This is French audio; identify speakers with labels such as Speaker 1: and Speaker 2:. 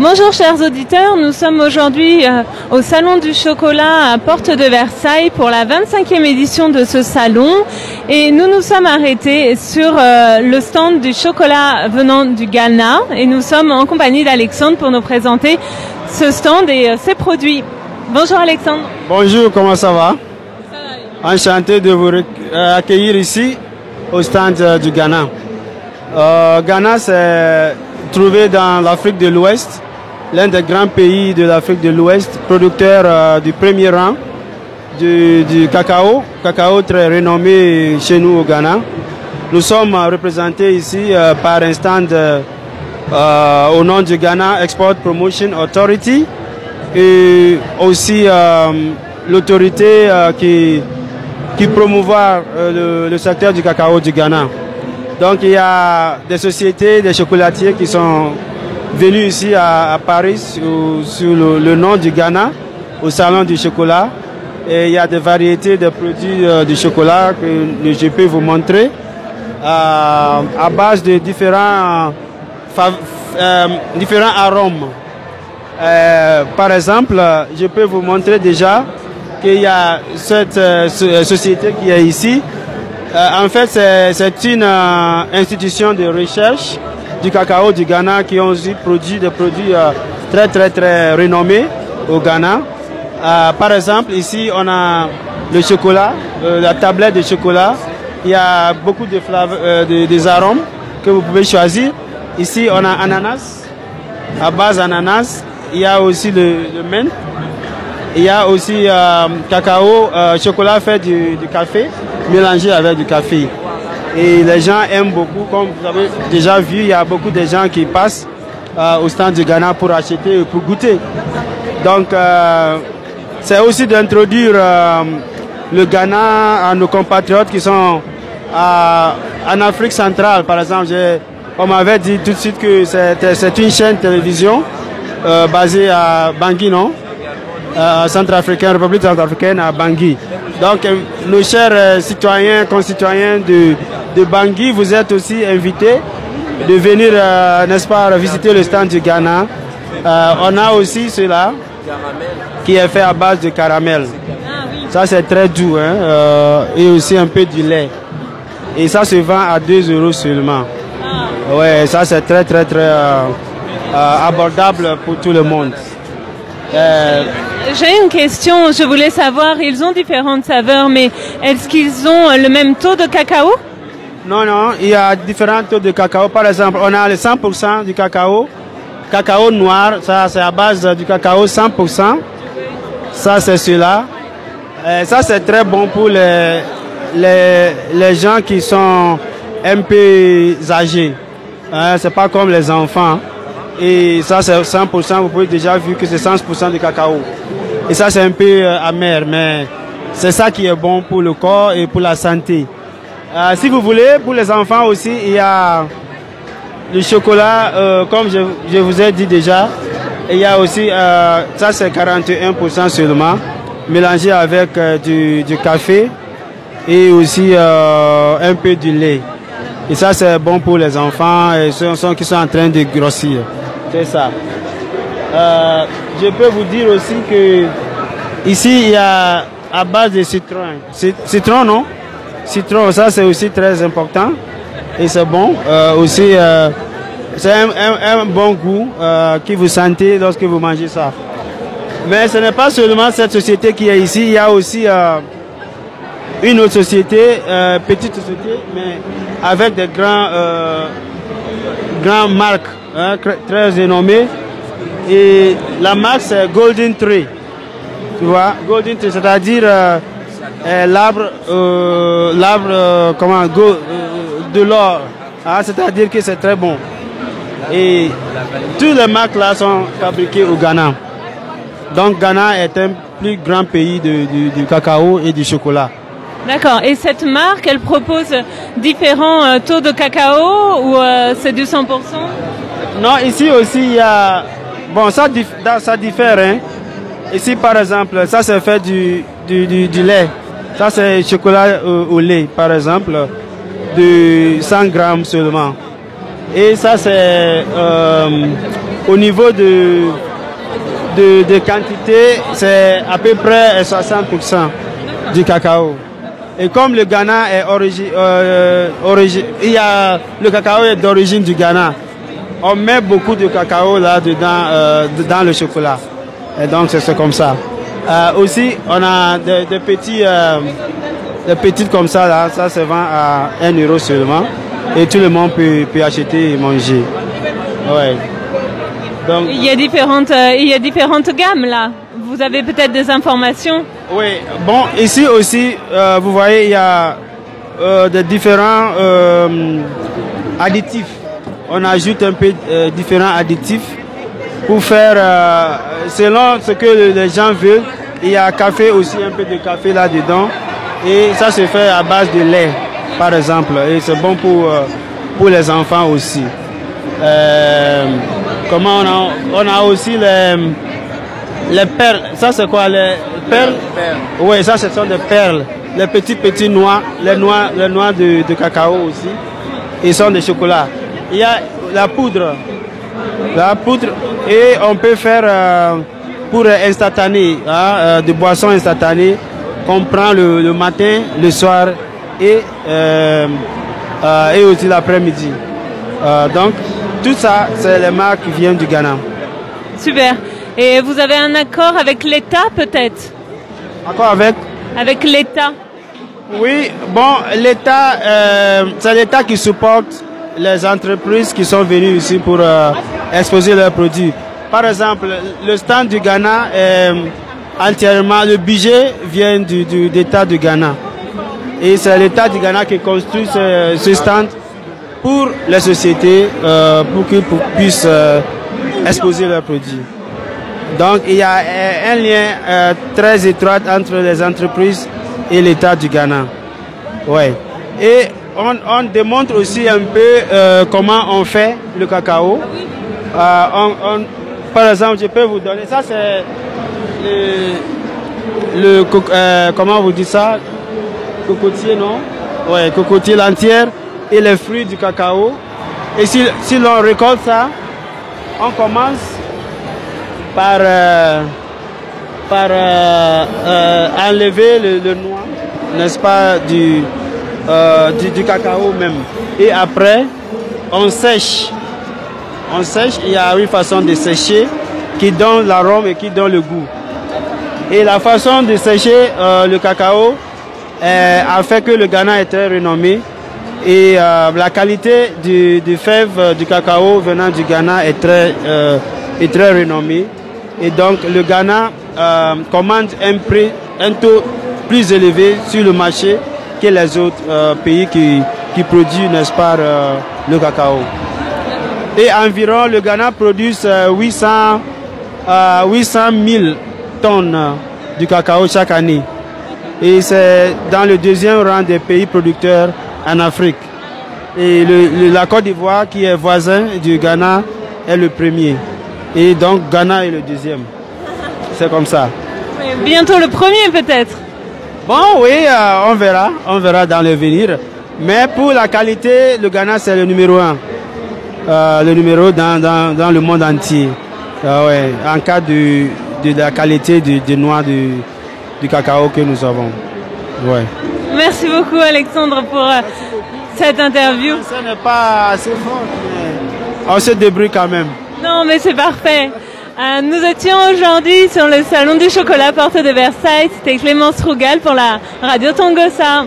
Speaker 1: Bonjour chers auditeurs, nous sommes aujourd'hui au Salon du Chocolat à Porte de Versailles pour la 25e édition de ce salon et nous nous sommes arrêtés sur le stand du chocolat venant du Ghana et nous sommes en compagnie d'Alexandre pour nous présenter ce stand et ses produits. Bonjour Alexandre.
Speaker 2: Bonjour, comment ça va? Enchanté de vous accueillir ici au stand du Ghana. Ghana, c'est trouvé dans l'Afrique de l'Ouest, l'un des grands pays de l'Afrique de l'Ouest, producteur du premier rang du cacao, cacao très renommé chez nous au Ghana. Nous sommes représentés ici par un stand au nom du Ghana Export Promotion Authority et aussi l'autorité qui promouvoit le secteur du cacao du Ghana. Donc il y a des sociétés, des chocolatiers qui sont venus ici à Paris sur le nom du Ghana, au salon du chocolat. Et il y a des variétés de produits du chocolat que je peux vous montrer à base de différents arômes. Par exemple, je peux vous montrer déjà qu'il y a cette société qui est ici. En fait, c'est une institution de recherche du cacao du Ghana qui ont aussi produit des produits très renommés au Ghana. Par exemple, ici, on a le chocolat, la tablette de chocolat. Il y a beaucoup de des arômes que vous pouvez choisir. Ici, on a ananas, à base ananas. Il y a aussi le menthe. Il y a aussi cacao, chocolat fait du café, mélangé avec du café. Et les gens aiment beaucoup, comme vous avez déjà vu, il y a beaucoup de gens qui passent au stand du Ghana pour acheter et pour goûter. Donc, c'est aussi d'introduire le Ghana à nos compatriotes qui sont en Afrique centrale. Par exemple, on m'avait dit tout de suite que c'est une chaîne de télévision basée à Bangui, non? Centrafricain, République centrafricaine à Bangui. Donc, nos chers citoyens, concitoyens de Bangui, vous êtes aussi invités de venir, n'est-ce pas, visiter le stand du Ghana. On a aussi cela qui est fait à base de caramel. Ça, c'est très doux, hein, et aussi un peu du lait. Et ça se vend à 2 € seulement. Ouais, ça, c'est très abordable pour tout le monde.
Speaker 1: J'ai une question, je voulais savoir, ils ont différentes saveurs, mais est-ce qu'ils ont le même taux de cacao?
Speaker 2: Non, il y a différents taux de cacao. Par exemple, on a le 100% du cacao, cacao noir, ça c'est à base du cacao 100%. Ça c'est cela. Ça c'est très bon pour les gens qui sont un peu âgés. C'est pas comme les enfants. Et ça c'est 100%, vous pouvez déjà vu que c'est 100% de cacao. Et ça c'est un peu amer, mais c'est ça qui est bon pour le corps et pour la santé. Si vous voulez, pour les enfants aussi, il y a le chocolat, comme je vous ai dit déjà. Il y a aussi, ça c'est 41% seulement, mélangé avec du café et aussi un peu du lait. Et ça c'est bon pour les enfants et ceux qui sont en train de grossir. C'est ça. Je peux vous dire aussi que ici il y a à base de citron. Citron, non? Citron, ça c'est aussi très important et c'est bon. Aussi, c'est un bon goût que vous sentez lorsque vous mangez ça. Mais ce n'est pas seulement cette société qui est ici, il y a aussi une autre société, petite société, mais avec des grandes marques, hein, très renommées. Et la marque c'est Golden Tree. Tu vois, Golden Tree, c'est-à-dire l'arbre de l'or, hein, c'est-à-dire que c'est très bon. Et toutes les marques là sont fabriquées au Ghana. Donc Ghana est un plus grand pays du cacao et du chocolat.
Speaker 1: D'accord. Et cette marque, elle propose différents taux de cacao ou c'est du 100%?
Speaker 2: Non, ici aussi il y a... Bon, ça diffère. Hein. Ici par exemple, ça c'est fait du lait. Ça c'est chocolat au lait par exemple, de 100 grammes seulement. Et ça c'est au niveau de quantité, c'est à peu près 60% du cacao. Et comme le Ghana est le cacao est d'origine du Ghana, on met beaucoup de cacao là-dedans dans le chocolat. Et donc c'est comme ça. Aussi, on a des petites comme ça, là, ça se vend à 1 euro seulement. Et tout le monde peut acheter et manger. Ouais. Donc,
Speaker 1: il y a différentes gammes là. Vous avez peut-être des informations?
Speaker 2: Oui, bon, ici aussi, vous voyez, il y a des différents additifs. On ajoute un peu différents additifs pour faire, selon ce que les gens veulent. Il y a café aussi, un peu de café là-dedans. Et ça se fait à base de lait, par exemple. Et c'est bon pour les enfants aussi. Comment on a aussi les perles. Ça c'est quoi, les perles? Oui, ça ce sont des perles. Les petits noix, les noix de cacao aussi. Ils sont des chocolats. Il y a la poudre. Et on peut faire pour instantané, de boissons instantanées qu'on prend le matin, le soir et aussi l'après-midi. Donc tout ça, c'est les marques qui viennent du Ghana.
Speaker 1: Super. Et vous avez un accord avec l'État peut-être?
Speaker 2: Accord avec?
Speaker 1: Avec l'État.
Speaker 2: Oui, bon, l'État, c'est l'État qui supporte les entreprises qui sont venues ici pour exposer leurs produits. Par exemple, le stand du Ghana est entièrement, le budget vient de l'État du Ghana. Et c'est l'État du Ghana qui construit ce stand pour les sociétés, pour qu'ils puissent exposer leurs produits. Donc il y a un lien très étroit entre les entreprises et l'État du Ghana. Ouais. Et on démontre aussi un peu comment on fait le cacao. Par exemple, je peux vous donner, ça c'est comment vous dites ça? Cocotier, non? Ouais, cocotier l'entière et les fruits du cacao. Et si l'on récolte ça, on commence par enlever le noix, n'est-ce pas, du cacao même. Et après, on sèche. Il y a une façon de sécher qui donne l'arôme et qui donne le goût. Et la façon de sécher le cacao a fait que le Ghana est très renommé. Et la qualité du fève du cacao venant du Ghana est très renommée. Et donc le Ghana commande un taux plus élevé sur le marché que les autres pays qui produisent, n'est-ce pas, le cacao. Et environ, le Ghana produit 800 000 tonnes du cacao chaque année. Et c'est dans le deuxième rang des pays producteurs en Afrique. Et la Côte d'Ivoire, qui est voisin du Ghana, est le premier. Et donc Ghana est le deuxième. C'est comme ça.
Speaker 1: Bientôt le premier peut-être.
Speaker 2: Bon, oui, on verra dans l'avenir. Mais pour la qualité, le Ghana c'est le numéro 1. Le numéro dans le monde entier. Ouais, en cas de la qualité des noix du cacao que nous avons. Ouais.
Speaker 1: Merci beaucoup Alexandre pour cette interview.
Speaker 2: Ça n'est pas assez fort, mais on se débrouille quand même.
Speaker 1: Non, mais c'est parfait. Nous étions aujourd'hui sur le salon du chocolat Porte de Versailles. C'était Clémence Rougal pour la Radio Tongossa.